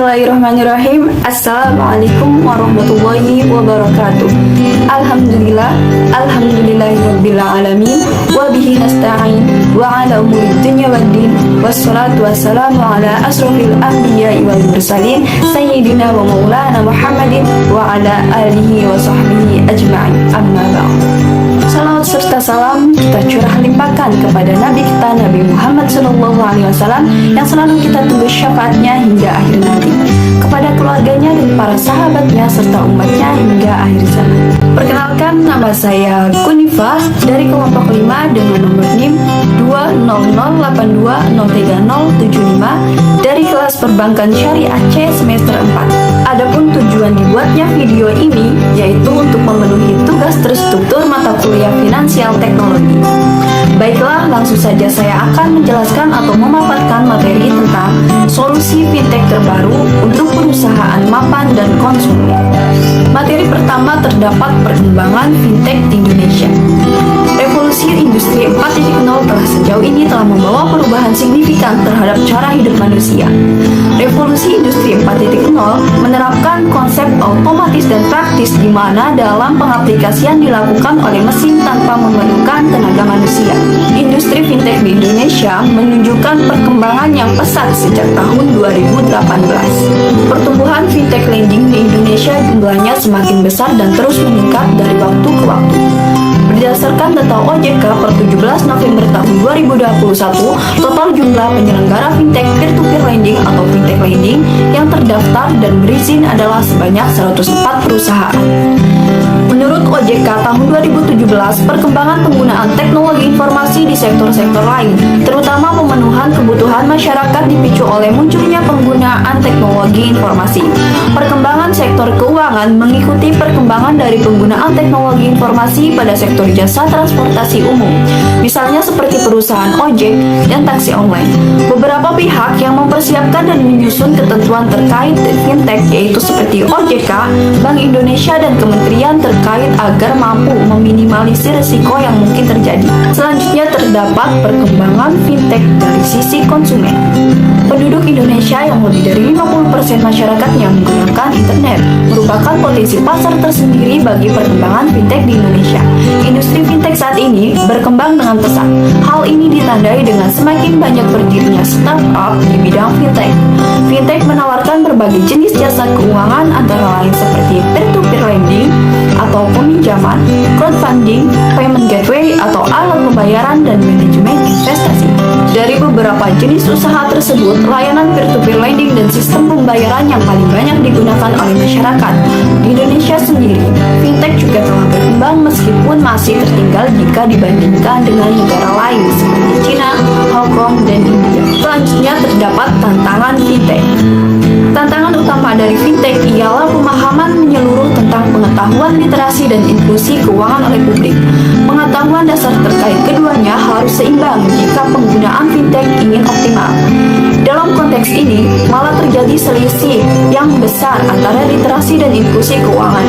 Bismillahirrahmanirrahim. Assalamualaikum warahmatullahi wabarakatuh. Alhamdulillahirabbil alamin wa bihi nasta'in wa ala umurid dunya waddin wassalatu wassalamu ala asrofil anbiya'i wal mursalin sayyidina wa maulana Muhammadin wa ala alihi wa sahbihi ajma'in. Amma ba'd. Salawat serta salam kita curah limpahkan kepada Nabi kita Nabi Muhammad SAW yang selalu kita tunggu syafaatnya hingga akhir nanti, kepada keluarganya dan para sahabatnya serta umatnya hingga akhir zaman. Perkenalkan, nama saya Kunifah dari kelompok 5 dengan nomor NIM 20082030075 dari kelas Perbankan Syariah C semester 4. Adapun tujuan dibuatnya video ini yaitu untuk memenuhi tugas terstruktur mata kuliah Finansial Teknologi. Baiklah, langsung saja saya akan menjelaskan atau memaparkan materi tentang solusi fintech terbaru untuk perusahaan mapan dan konsumen. Materi pertama terdapat perkembangan fintech di Indonesia. Revolusi industri 4.0 sejauh ini telah membawa perubahan signifikan terhadap cara hidup manusia. Revolusi industri 4.0 menerapkan konsep otomatis dan praktis di mana dalam pengaplikasian dilakukan oleh mesin tanpa memerlukan tenaga manusia. Industri fintech di Indonesia menunjukkan perkembangan yang pesat sejak tahun 2018. Pertumbuhan fintech lending di Indonesia jumlahnya semakin besar dan terus meningkat dari waktu ke waktu. Berdasarkan data OJK per 17 November tahun 2021, total jumlah penyelenggara fintech peer-to-peer lending atau fintech lending yang terdaftar dan berizin adalah sebanyak 104 perusahaan. Menurut OJK tahun 2017, perkembangan penggunaan teknologi informasi di sektor-sektor lain, terutama pemenuhan kebutuhan masyarakat dipicu oleh munculnya penggunaan teknologi informasi. Perkembangan sektor keuangan mengikuti perkembangan dari penggunaan teknologi informasi pada sektor jasa transportasi umum, misalnya seperti perusahaan ojek dan taksi online. Beberapa pihak yang mempersiapkan dan menyusun ketentuan terkait fintech yaitu seperti OJK, Bank Indonesia, dan kementerian terkait agar mampu meminimalisir risiko yang mungkin terjadi. Selanjutnya terdapat perkembangan fintech dari sisi konsumen. Penduduk Indonesia yang lebih dari 50% masyarakatnya menggunakan internet merupakan potensi pasar tersendiri bagi perkembangan fintech di Indonesia. Industri fintech saat ini berkembang dengan pesat. Hal ini ditandai dengan semakin banyak berdirinya startup di bidang fintech. Fintech menawarkan berbagai jenis jasa keuangan antara lain seperti peer-to-peer lending atau peminjaman, crowdfunding, payment gateway atau alat pembayaran, dan manajemen investasi. Dari beberapa jenis usaha tersebut, layanan peer-to-peer lending dan sistem pembayaran yang paling banyak digunakan oleh masyarakat. Di Indonesia sendiri, fintech juga telah berkembang meskipun masih tertinggal jika dibandingkan dengan negara lain seperti China, Hong Kong, dan India. Selanjutnya terdapat tantangan fintech. Tantangan utama dari fintech ialah pemahaman menyeluruh tentang pengetahuan literasi dan inklusi keuangan oleh publik. Pengetahuan dasar terkait keduanya harus seimbang jika penggunaan fintech ingin optimal. Dalam konteks ini, malah terjadi selisih yang besar antara literasi dan inklusi keuangan.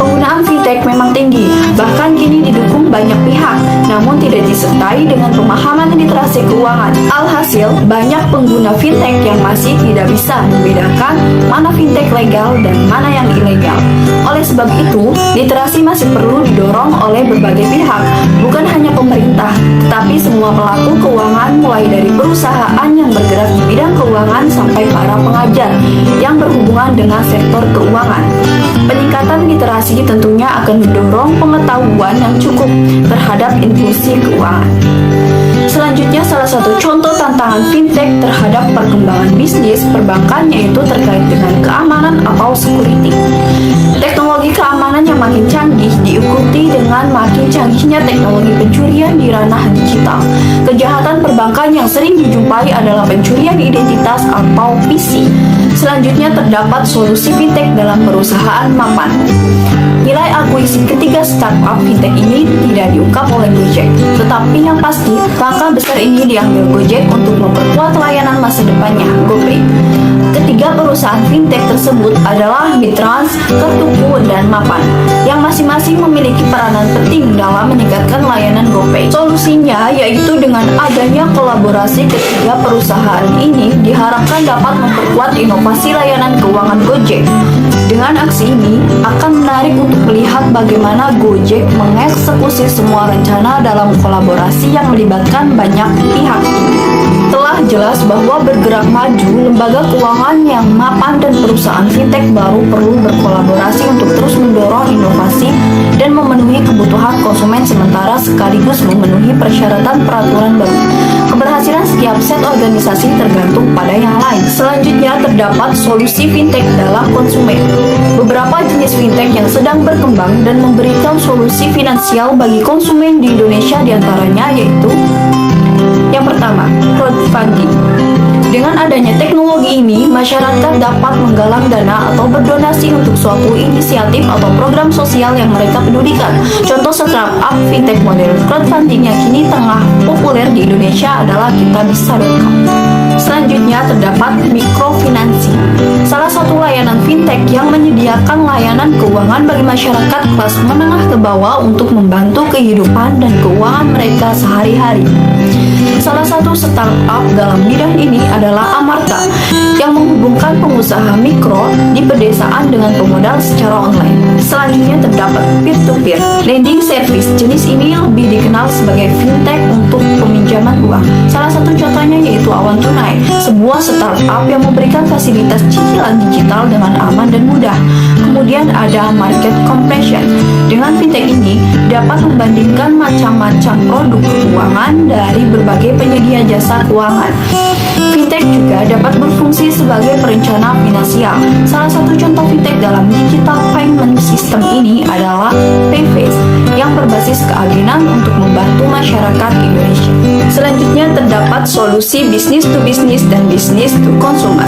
Penggunaan fintech memang tinggi, bahkan kini didukung banyak pihak, namun tidak disertai dengan pemahaman literasi keuangan. Alhasil, banyak pengguna fintech yang masih tidak bisa membedakan mana fintech legal dan mana yang ilegal. Oleh sebab itu, literasi masih perlu didorong oleh berbagai pihak, bukan hanya pemerintah, tetapi semua pelaku keuangan mulai dari perusahaan yang bergerak di bidang keuangan sampai para pengajar yang berhubungan dengan sektor keuangan. Peningkatan literasi tentunya akan mendorong pengetahuan yang cukup terhadap inklusi keuangan. Selanjutnya, salah satu contoh tantangan fintech terhadap perkembangan bisnis perbankan yaitu terkait dengan keamanan atau security. Teknologi keamanan yang makin canggih diikuti dengan makin canggihnya teknologi pencurian di ranah digital. Kejahatan perbankan yang sering dijumpai adalah pencurian identitas atau phishing. Selanjutnya terdapat solusi fintech dalam perusahaan mapan. Nilai akuisisi ketiga startup fintech ini tidak diungkap oleh Gojek, tetapi yang pasti langkah besar ini diambil Gojek untuk memperkuat layanan masa depannya, GoPay. Ketiga perusahaan fintech tersebut adalah Mitrans, Kartuku, dan Mapan, yang masing-masing memiliki peranan penting dalam meningkatkan layanan GoPay. Solusinya yaitu dengan adanya kolaborasi ketiga perusahaan ini diharapkan dapat memperkuat inovasi layanan keuangan Gojek. Dengan aksi ini akan menarik untuk melihat bagaimana Gojek mengeksekusi semua rencana dalam kolaborasi yang melibatkan banyak pihak. Telah jelas bahwa bergerak maju, lembaga keuangan yang mapan dan perusahaan fintech baru perlu berkolaborasi untuk terus mendorong inovasi dan memenuhi kebutuhan konsumen sementara sekaligus memenuhi persyaratan peraturan baru. Keberhasilan setiap set organisasi tergantung pada yang lain. Selanjutnya terdapat solusi fintech dalam konsumen. Beberapa jenis fintech yang sedang berkembang dan memberikan solusi finansial bagi konsumen di Indonesia diantaranya yaitu yang pertama, crowdfunding. Dengan adanya teknologi ini, masyarakat dapat menggalang dana atau berdonasi untuk suatu inisiatif atau program sosial yang mereka pedulikan. Contoh startup fintech model crowdfunding yang kini tengah populer di Indonesia adalah kitabisa.com. Selanjutnya terdapat mikrofinansi. Salah satu layanan fintech yang menyediakan layanan keuangan bagi masyarakat kelas menengah ke bawah untuk membantu kehidupan dan keuangan mereka sehari-hari. Salah satu startup dalam bidang ini adalah Amarta yang menghubungkan pengusaha mikro di pedesaan dengan pemodal secara online. Selanjutnya terdapat peer-to-peer lending service. Jenis ini lebih dikenal sebagai fintech untuk peminjaman uang. Salah satu contohnya yaitu Awan Tunai, sebuah startup yang memberikan fasilitas cicilan digital dengan aman dan mudah. Kemudian ada market compression. Dengan fintech ini dapat membandingkan macam-macam produk keuangan dari berbagai penyedia jasa keuangan. Fintech juga dapat berfungsi sebagai perencana finansial. Salah satu contoh fintech dalam digital payment system ini adalah Payface yang berbasis keagenan untuk membantu masyarakat Indonesia. Selanjutnya terdapat solusi bisnis to bisnis dan bisnis to consumer.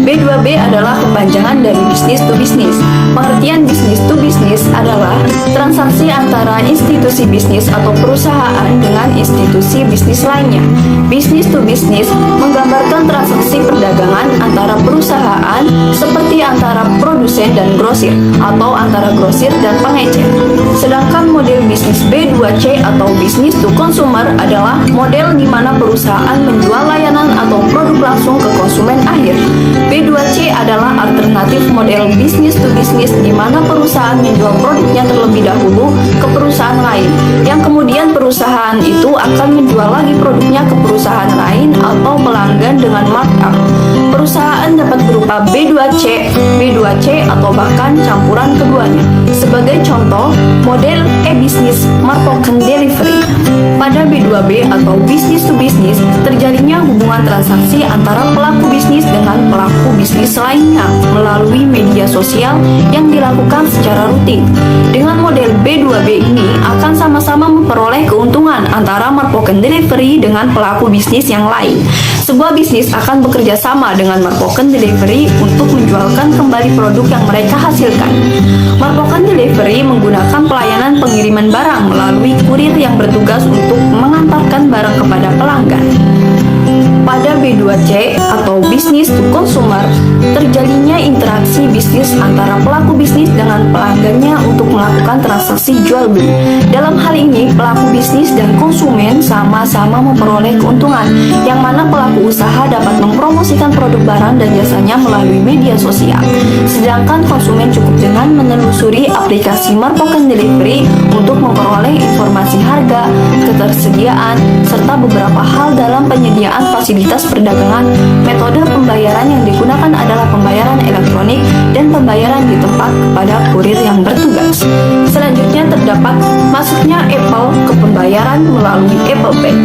B2B adalah kepanjangan dari bisnis to bisnis. Pengertian bisnis to bisnis adalah transaksi antara institusi bisnis atau perusahaan dengan institusi bisnis lainnya. Bisnis to bisnis menggambarkan transaksi perdagangan antara perusahaan seperti antara produsen dan grosir atau antara grosir dan pengecer. Sedangkan model bisnis B2C atau bisnis to consumer adalah model di mana perusahaan menjual layanan atau produk langsung ke konsumen akhir. B2C adalah alternatif model bisnis to bisnis di mana perusahaan menjual produknya terlebih dahulu ke perusahaan lain, yang kemudian perusahaan itu akan menjual lagi produknya ke perusahaan lain atau pelanggan dengan markup. Perusahaan dapat berupa B2C, B2C atau bahkan campuran keduanya. Sebagai contoh, model e-bisnis martoken delivery. Pada B2B atau bisnis to bisnis, terjadinya hubungan transaksi antara pelaku bisnis dengan pelaku bisnis lainnya melalui media sosial yang dilakukan secara rutin. Dengan model B2B ini akan sama-sama memperoleh keuntungan antara martoken delivery dengan pelaku bisnis yang lain. Sebuah bisnis akan bekerja sama dengan martoken delivery untuk menjualkan kembali produk yang mereka hasilkan. Martoken delivery menggunakan pelayanan pengiriman barang melalui kurir yang bertugas untuk mengantarkan barang kepada pelanggan. Pada B2C atau business to consumer, terjadinya interaksi bisnis antara pelaku bisnis dengan pelanggannya untuk melakukan transaksi jual beli. Dalam hal ini, pelaku bisnis dan konsumen sama-sama memperoleh keuntungan, yang mana pelaku usaha dapat mempromosikan produk barang dan jasanya melalui media sosial. Sedangkan konsumen cukup dengan menelusuri aplikasi martoken delivery untuk memperoleh informasi harga, ketersediaan, serta beberapa hal dalam penyediaan fasilitas perdagangan. Metode pembayaran yang digunakan adalah pembayaran elektronik dan pembayaran di tempat kepada kurir yang bertugas. Selanjutnya terdapat masuknya Apple ke pembayaran melalui Apple Pay.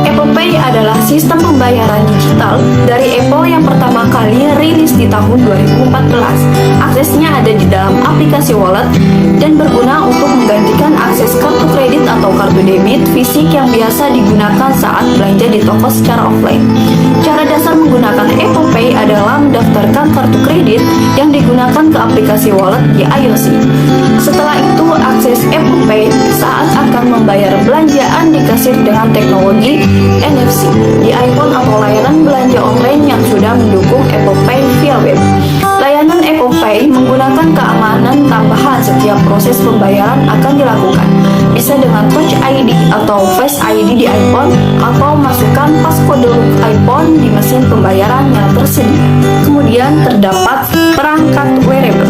Apple Pay adalah sistem pembayaran digital dari Apple yang pertama kali rilis di tahun 2014. Aksesnya ada di dalam aplikasi wallet dan berguna untuk menggantikan akses kartu kredit atau kartu debit fisik yang biasa digunakan saat belanja di toko secara offline. Cara dasar menggunakan Apple Pay adalah mendaftarkan kartu kredit yang digunakan ke aplikasi wallet di iOS. Setelah itu, akses Apple Pay saat akan membayar belanjaan di kasir dengan teknologi NFC di iPhone atau layanan belanja online yang sudah mendukung Apple Pay via web. Layanan Apple Pay menggunakan keamanan tambahan setiap proses pembayaran akan dilakukan. Bisa dengan Touch ID atau Face ID di iPhone, atau masukkan paskode iPhone di mesin pembayaran yang tersedia. Kemudian terdapat perangkat wearable.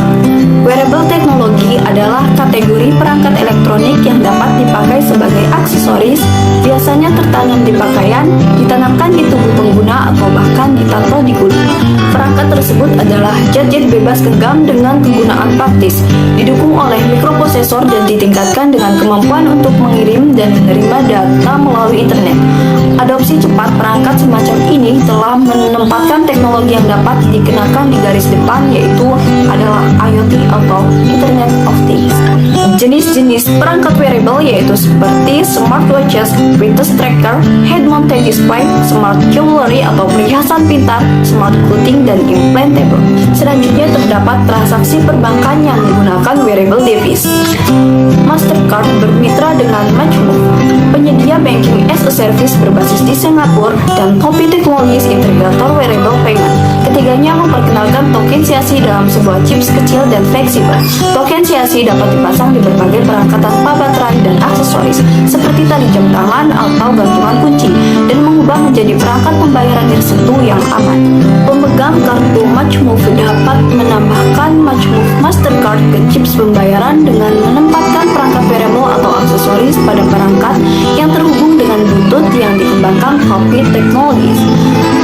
Wearable teknologi adalah kategori perangkat elektronik yang dapat dipakai sebagai aksesoris, biasanya tertanam di pakaian, ditanamkan di tubuh pengguna, atau bahkan ditaruh di kulit. Perangkat tersebut adalah gadget bebas genggam dengan kegunaan praktis, didukung oleh mikroprosesor dan ditingkatkan dengan kemampuan untuk mengirim dan menerima data melalui internet. Adopsi cepat perangkat semacam ini telah menempatkan teknologi yang dapat dikenakan di garis depan, yaitu adalah IoT atau Internet of Things. Jenis-jenis perangkat wearable yaitu seperti smartwatches, fitness tracker, head-mounted display, smart jewelry atau perhiasan pintar, smart clothing, dan implantable. Selanjutnya terdapat transaksi perbankan yang menggunakan wearable device. Mastercard bermitra dengan Matchmove, penyedia banking as a service berbasis di Singapura, dan Topi Technologies, integrator wearable payment. Ketiganya memperkenalkan tokenisasi dalam sebuah chips kecil dan fleksibel. Tokenisasi dapat dipasang di berbagai perangkat tanpa baterai dan aksesoris, seperti tali jam tangan atau gantungan kunci, dan mengubah menjadi perangkat pembayaran tersentuh yang aman. Pemegang kartu Matchmove dapat menambahkan Matchmove Mastercard ke chips pembayaran dengan menempatkan perangkat wearable atau aksesoris pada perangkat yang terhubung dengan Bluetooth yang dikembangkan Topi Technologies.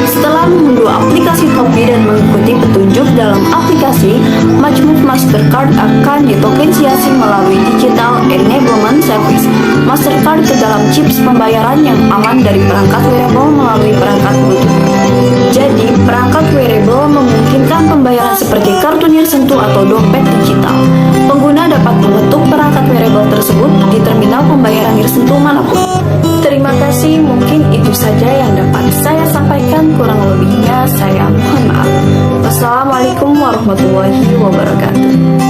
Setelah mengunduh aplikasi Topi dan mengikuti petunjuk dalam aplikasi, Matchmove Mastercard akan ditokenisasi melalui Digital Enablement Service Mastercard ke dalam chips pembayaran yang aman dari perangkat wearable melalui perangkat Bluetooth. Jadi, perangkat wearable memungkinkan pembayaran seperti kartu nirsentuh atau dompet digital. Pengguna dapat mengetuk perangkat wearable tersebut di terminal pembayaran nirsentuh manapun. Terima kasih, mungkin itu saja yang dapat saya sampaikan, kurang lebihnya saya mohon maaf. Wassalamualaikum warahmatullahi wabarakatuh.